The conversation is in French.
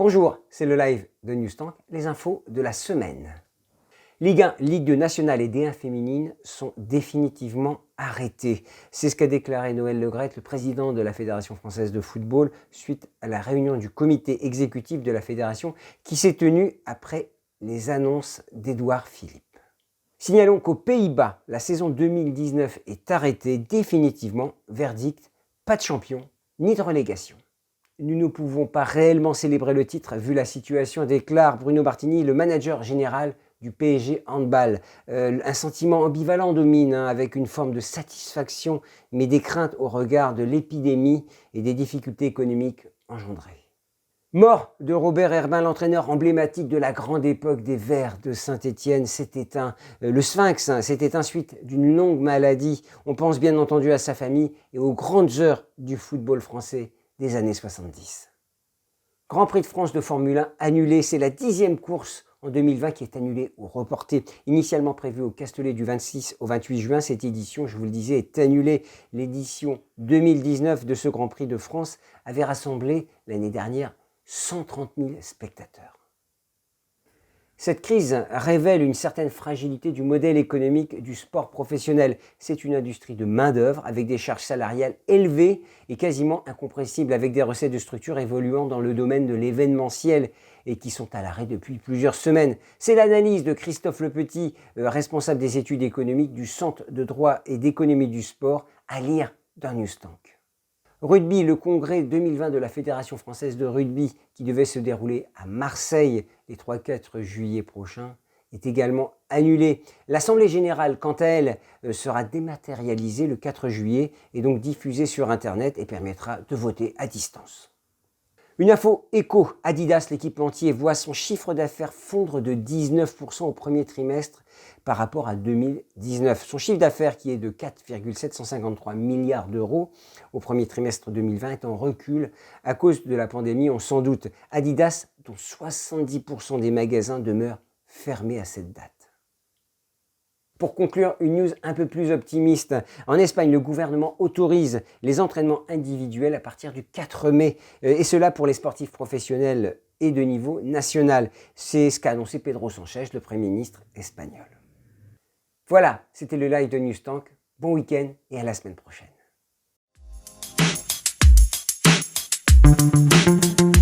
Bonjour, c'est le live de Newstank, les infos de la semaine. Ligue 1, Ligue 2 nationale et D1 féminine sont définitivement arrêtées. C'est ce qu'a déclaré Noël Le Graët, le président de la Fédération française de football, suite à la réunion du comité exécutif de la fédération qui s'est tenue après les annonces d'Édouard Philippe. Signalons qu'aux Pays-Bas, la saison 2019 est arrêtée définitivement. Verdict, pas de champion ni de relégation. Nous ne pouvons pas réellement célébrer le titre vu la situation, déclare Bruno Martini, le manager général du PSG Handball. Un sentiment ambivalent domine, avec une forme de satisfaction, mais des craintes au regard de l'épidémie et des difficultés économiques engendrées. Mort de Robert Herbin, l'entraîneur emblématique de la grande époque des Verts de Saint-Étienne, s'est éteint. Le Sphinx s'est éteint suite d'une longue maladie. On pense bien entendu à sa famille et aux grandes heures du football français des années 70. Grand Prix de France de Formule 1 annulé, c'est la 10e course en 2020 qui est annulée ou reportée. Initialement prévue au Castellet du 26 au 28 juin, cette édition, je vous le disais, est annulée. L'édition 2019 de ce Grand Prix de France avait rassemblé l'année dernière 130 000 spectateurs. Cette crise révèle une certaine fragilité du modèle économique du sport professionnel. C'est une industrie de main-d'œuvre avec des charges salariales élevées et quasiment incompressibles, avec des recettes de structures évoluant dans le domaine de l'événementiel et qui sont à l'arrêt depuis plusieurs semaines. C'est l'analyse de Christophe Lepetit, responsable des études économiques du Centre de droit et d'économie du sport, à lire dans Newstank. Rugby, le congrès 2020 de la Fédération française de rugby qui devait se dérouler à Marseille les 3-4 juillet prochains est également annulé. L'Assemblée générale, quant à elle, sera dématérialisée le 4 juillet et donc diffusée sur Internet et permettra de voter à distance. Une info éco, Adidas, l'équipementier, voit son chiffre d'affaires fondre de 19% au premier trimestre par rapport à 2019. Son chiffre d'affaires qui est de 4,753 milliards d'euros au premier trimestre 2020 est en recul à cause de la pandémie, on s'en doute. Adidas, dont 70% des magasins demeurent fermés à cette date. Pour conclure, une news un peu plus optimiste. En Espagne, le gouvernement autorise les entraînements individuels à partir du 4 mai, et cela pour les sportifs professionnels et de niveau national. C'est ce qu'a annoncé Pedro Sánchez, le Premier ministre espagnol. Voilà, c'était le live de Newstank. Bon week-end et à la semaine prochaine.